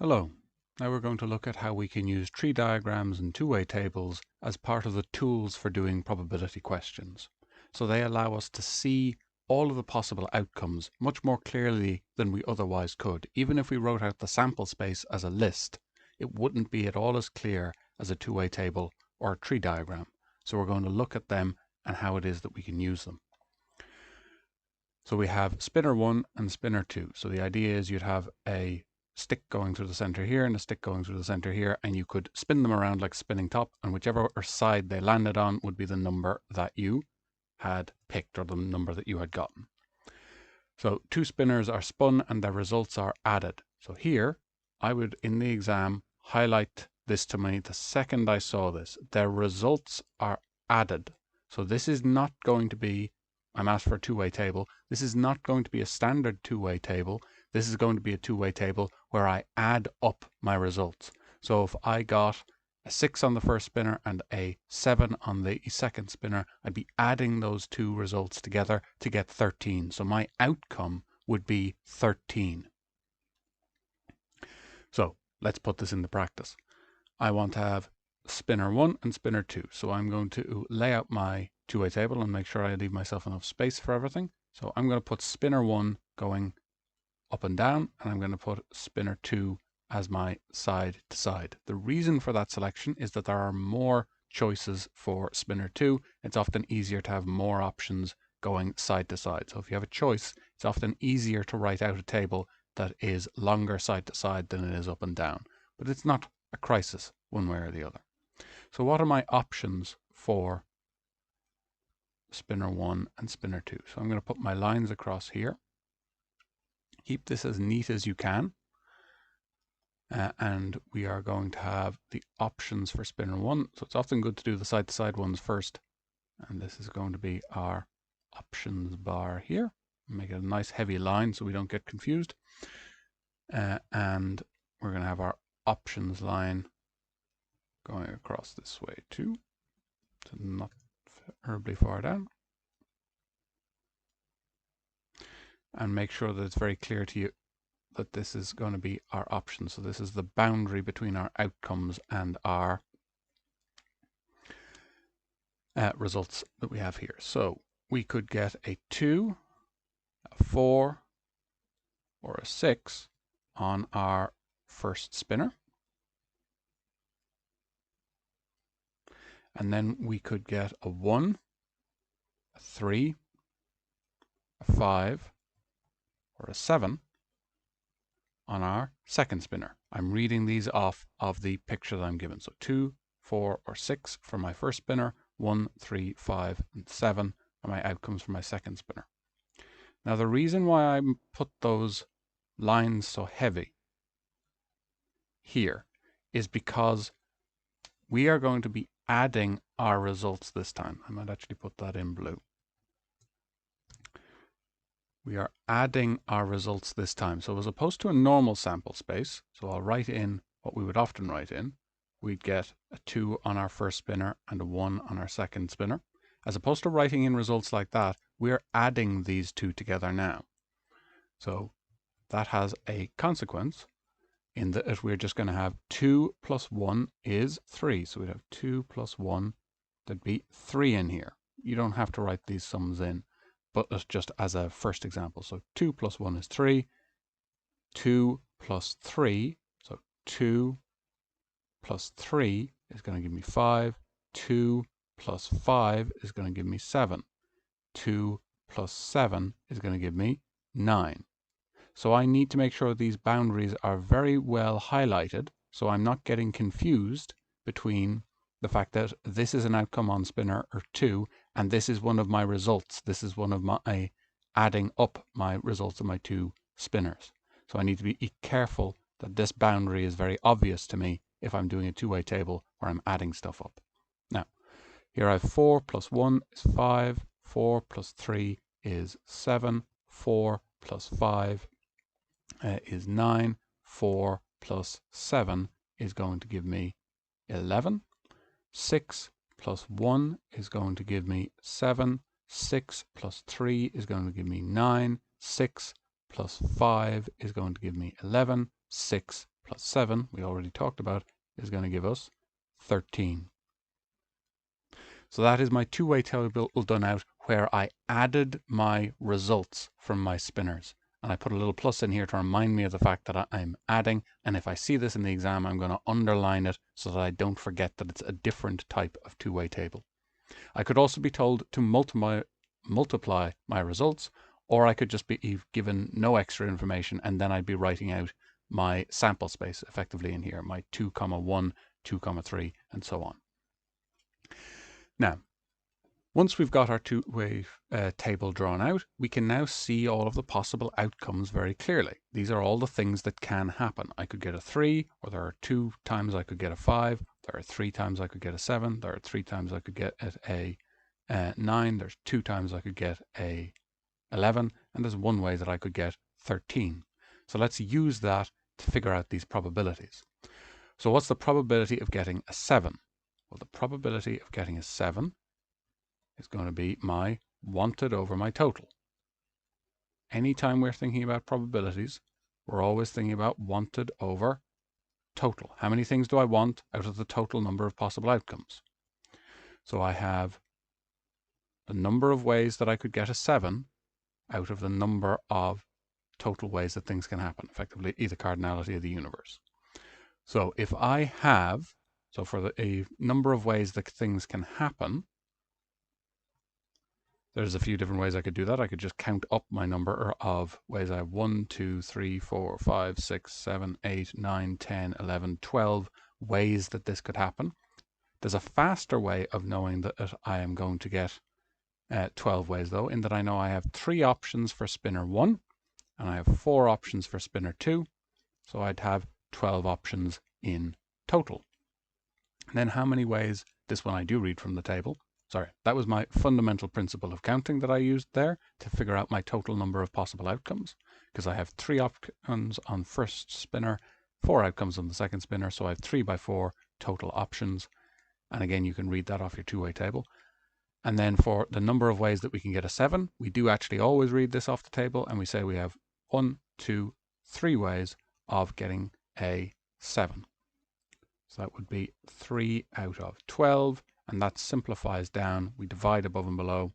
Hello. Now we're going to look at how we can use tree diagrams and two-way tables as part of the tools for doing probability questions. So they allow us to see all of the possible outcomes much more clearly than we otherwise could. Even if we wrote out the sample space as a list, it wouldn't be at all as clear as a two-way table or a tree diagram. So we're going to look at them and how it is that we can use them. So we have spinner 1 and spinner 2. So the idea is you'd have a stick going through the center here and a stick going through the center here, and you could spin them around like a spinning top, and whichever side they landed on would be the number that you had picked, or the number that you had gotten. So two spinners are spun and their results are added. So here I would, in the exam, highlight this to me the second I saw this. Their results are added. So this is not going to be, I'm asked for a two-way table. This is not going to be a standard two-way table. This is going to be a two-way table where I add up my results. So if I got a 6 on the first spinner and a 7 on the second spinner, I'd be adding those two results together to get 13. So my outcome would be 13. So let's put this into practice. I want to have spinner 1 and spinner 2. So I'm going to lay out my two-way table and make sure I leave myself enough space for everything. So I'm going to put spinner 1 going up and down, and I'm going to put spinner 2 as my side to side. The reason for that selection is that there are more choices for spinner 2. It's often easier to have more options going side to side. So if you have a choice, it's often easier to write out a table that is longer side to side than it is up and down. But it's not a crisis one way or the other. So what are my options for spinner 1 and spinner 2? So I'm going to put my lines across here. Keep this as neat as you can. And we are going to have the options for spinner 1. So it's often good to do the side-to-side ones first. And this is going to be our options bar here. Make it a nice heavy line so we don't get confused. And we're going to have our options line going across this way too. So not terribly far down. And make sure that it's very clear to you that this is going to be our option. So this is the boundary between our outcomes and our results that we have here. So we could get a 2, a 4, or a 6 on our first spinner. And then we could get a 1, a 3, a 5, or a 7 on our second spinner. I'm reading these off of the picture that I'm given. So 2, 4, or 6 for my first spinner, 1, 3, 5, and 7 are my outcomes for my second spinner. Now the reason why I put those lines so heavy here is because we are going to be adding our results this time. I might actually put that in blue. We are adding our results this time. So as opposed to a normal sample space, so I'll write in what we would often write in, we'd get a 2 on our first spinner and a 1 on our second spinner. As opposed to writing in results like that, we're adding these two together now. So that has a consequence in that we're just going to have 2 plus 1 is 3. So we'd have 2 plus 1, there'd be 3 in here. You don't have to write these sums in, but just as a first example. So 2 plus 1 is 3. 2 plus 3, so 2 plus 3 is going to give me 5. 2 plus 5 is going to give me 7. 2 plus 7 is going to give me 9. So I need to make sure these boundaries are very well highlighted so I'm not getting confused between the fact that this is an outcome on spinner 2 and this is one of my results. This is one of my adding up my results of my two spinners. So I need to be careful that this boundary is very obvious to me if I'm doing a two-way table where I'm adding stuff up. Now, here I have 4 plus 1 is 5. 4 plus 3 is 7. 4 plus 5 is 9. 4 plus 7 is going to give me 11. 6 plus 1 is going to give me 7. 6 plus 3 is going to give me 9. 6 plus 5 is going to give me 11. 6 plus 7, we already talked about, is going to give us 13. So that is my two-way table done out where I added my results from my spinners. And I put a little plus in here to remind me of the fact that I'm adding. And if I see this in the exam, I'm going to underline it so that I don't forget that it's a different type of two-way table. I could also be told to multiply my results, or I could just be given no extra information, and then I'd be writing out my sample space effectively in here, my 2, 1, 2, 3, and so on. Now, once we've got our two-way table drawn out, we can now see all of the possible outcomes very clearly. These are all the things that can happen. I could get a 3, or there are 2 times I could get a 5, there are 3 times I could get a 7, there are 3 times I could get a 9, there's 2 times I could get a 11, and there's 1 way that I could get 13. So let's use that to figure out these probabilities. So what's the probability of getting a 7? Well, the probability of getting a 7 is going to be my wanted over my total. Anytime we're thinking about probabilities, we're always thinking about wanted over total. How many things do I want out of the total number of possible outcomes? So I have the number of ways that I could get a 7 out of the number of total ways that things can happen, effectively the cardinality of the universe. So if I have, so for a number of ways that things can happen, there's a few different ways I could do that. I could just count up my number of ways. I have 1, 2, 3, 4, 5, 6, 7, 8, 9, 10, 11, 12 ways that this could happen. There's a faster way of knowing that I am going to get 12 ways, though, in that I know I have 3 options for spinner 1, and I have 4 options for spinner 2. So I'd have 12 options in total. And then how many ways, this one I do read from the table. Sorry, that was my fundamental principle of counting that I used there to figure out my total number of possible outcomes, because I have 3 options on first spinner, 4 outcomes on the second spinner, so I have 3 by 4 total options. And again, you can read that off your two-way table. And then for the number of ways that we can get a 7, we do actually always read this off the table, and we say we have 1, 2, 3 ways of getting a 7. So that would be 3 out of 12. And that simplifies down. We divide above and below.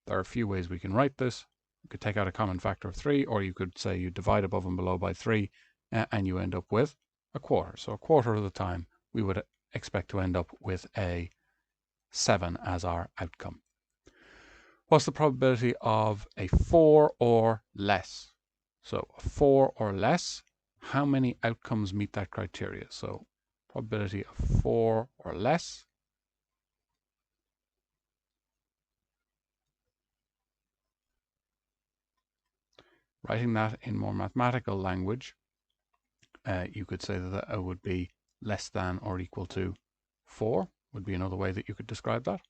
There are a few ways we can write this. You could take out a common factor of 3, or you could say you divide above and below by 3, and you end up with a quarter. So a quarter of the time, we would expect to end up with a 7 as our outcome. What's the probability of a 4 or less? So a 4 or less, how many outcomes meet that criteria? So probability of 4 or less. Writing that in more mathematical language, you could say that it would be less than or equal to 4, would be another way that you could describe that.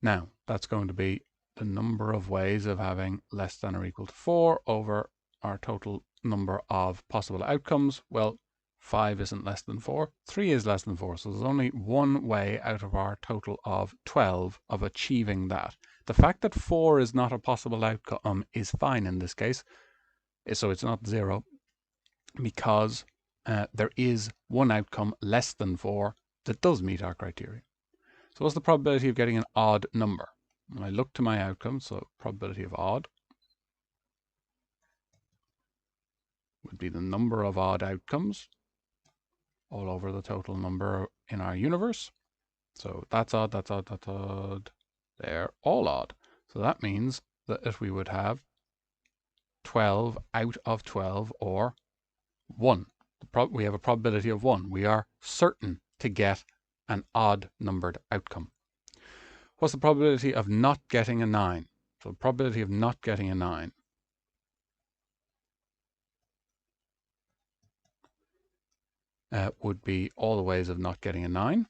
Now, that's going to be the number of ways of having less than or equal to 4 over our total number of possible outcomes. Well, 5 isn't less than 4, 3 is less than 4, so there's only 1 way out of our total of 12 of achieving that. The fact that 4 is not a possible outcome is fine in this case, so it's not 0, because there is 1 outcome less than 4 that does meet our criteria. So what's the probability of getting an odd number? When I look to my outcome, so probability of odd would be the number of odd outcomes all over the total number in our universe. So that's odd, that's odd, that's odd. They're all odd. So that means that if we would have 12 out of 12 or 1, we have a probability of 1. We are certain to get an odd numbered outcome. What's the probability of not getting a 9? So the probability of not getting a 9 would be all the ways of not getting a 9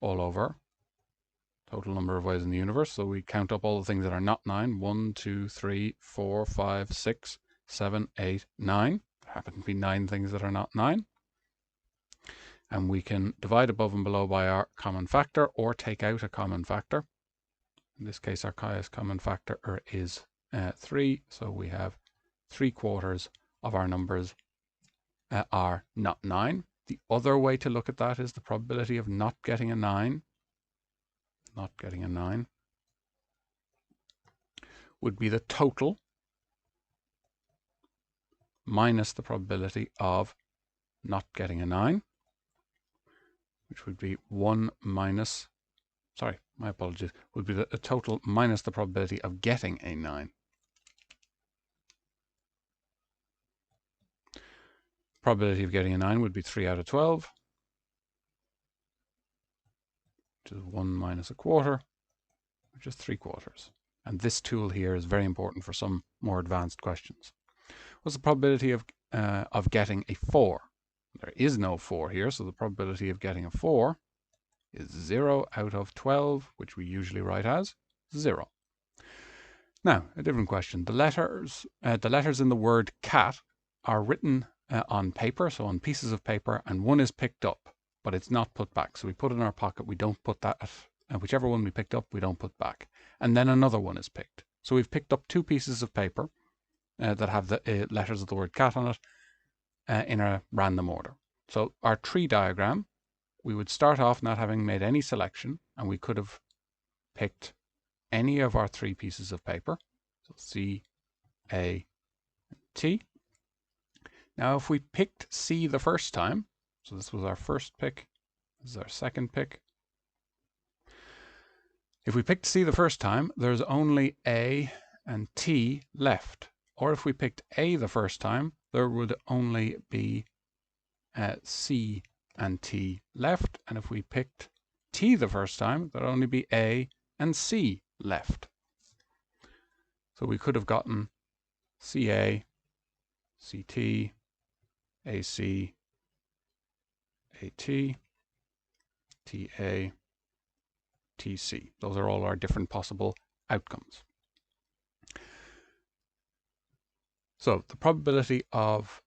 all over total number of ways in the universe. So we count up all the things that are not 9. 1, 2, 3, 4, 5, 6, 7, 8, 9. There happen to be 9 things that are not 9. And we can divide above and below by our common factor or take out a common factor. In this case, our highest common factor is 3. So we have 3/4 of our numbers are not 9. The other way to look at that is the probability of not getting a 9. Not getting a 9 would be the total minus the probability of not getting a 9, which would be 1 minus, sorry, my apologies, would be the total minus the probability of getting a 9. Probability of getting a 9 would be 3 out of 12, which is 1 minus 1/4, which is 3/4. And this tool here is very important for some more advanced questions. What's the probability of getting a 4? There is no 4 here, so the probability of getting a 4 is 0 out of 12, which we usually write as 0. Now, a different question. The letters in the word cat are written on paper, so on pieces of paper, and one is picked up, but it's not put back. So we put it in our pocket. We don't put that, whichever one we picked up, we don't put back. And then another one is picked. So we've picked up 2 pieces of paper that have the letters of the word cat on it in a random order. So our tree diagram, we would start off not having made any selection, and we could have picked any of our 3 pieces of paper. So C, A, and T. Now if we picked C the first time, so this was our first pick, this is our second pick. If we picked C the first time, there's only A and T left. Or if we picked A the first time, there would only be C and T left. And if we picked T the first time, there'd only be A and C left. So we could have gotten CA, CT, AC, AT, TA, TC. Those are all our different possible outcomes. So the probability of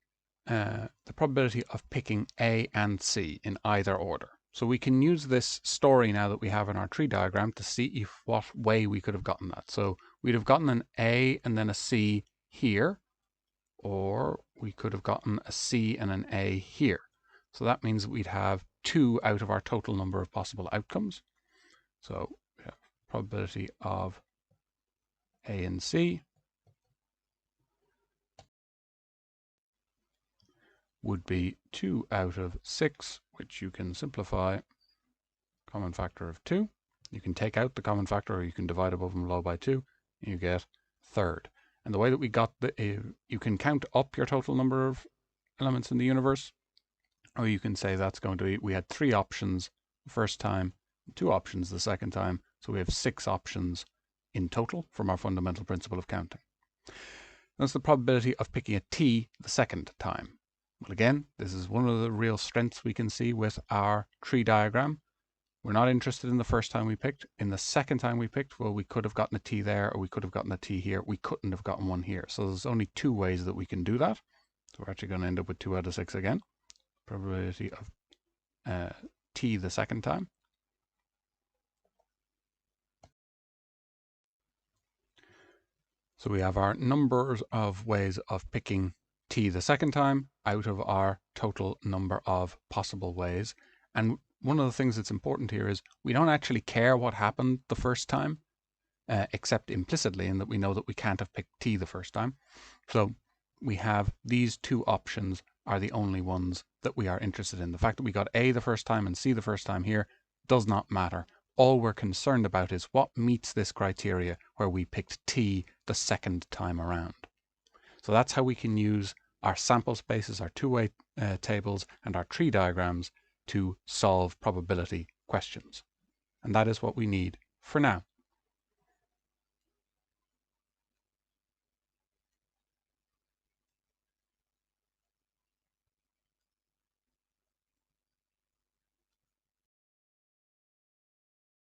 picking A and C in either order. So we can use this story now that we have in our tree diagram to see what way we could have gotten that. So we'd have gotten an A and then a C here, or we could have gotten a C and an A here. So that means we'd have 2 out of our total number of possible outcomes. So we have probability of A and C would be 2 out of 6, which you can simplify, common factor of 2. You can take out the common factor, or you can divide above and below by 2, and you get third. And the way that we got you can count up your total number of elements in the universe, or you can say that's going to be, we had 3 options the first time, 2 options the second time, so we have 6 options in total from our fundamental principle of counting. That's the probability of picking a T the second time. Well, again, this is one of the real strengths we can see with our tree diagram. We're not interested in the first time we picked. In the second time we picked, well, we could have gotten a T there, or we could have gotten a T here. We couldn't have gotten one here. So there's only 2 ways that we can do that. So we're actually going to end up with 2 out of 6 again. Probability of T the second time. So we have our numbers of ways of picking T the second time out of our total number of possible ways. And one of the things that's important here is we don't actually care what happened the first time, except implicitly in that we know that we can't have picked T the first time. So we have these 2 options are the only ones that we are interested in. The fact that we got A the first time and C the first time here does not matter. All we're concerned about is what meets this criteria where we picked T the second time around. So that's how we can use our sample spaces, our 2-way tables, and our tree diagrams to solve probability questions. And that is what we need for now.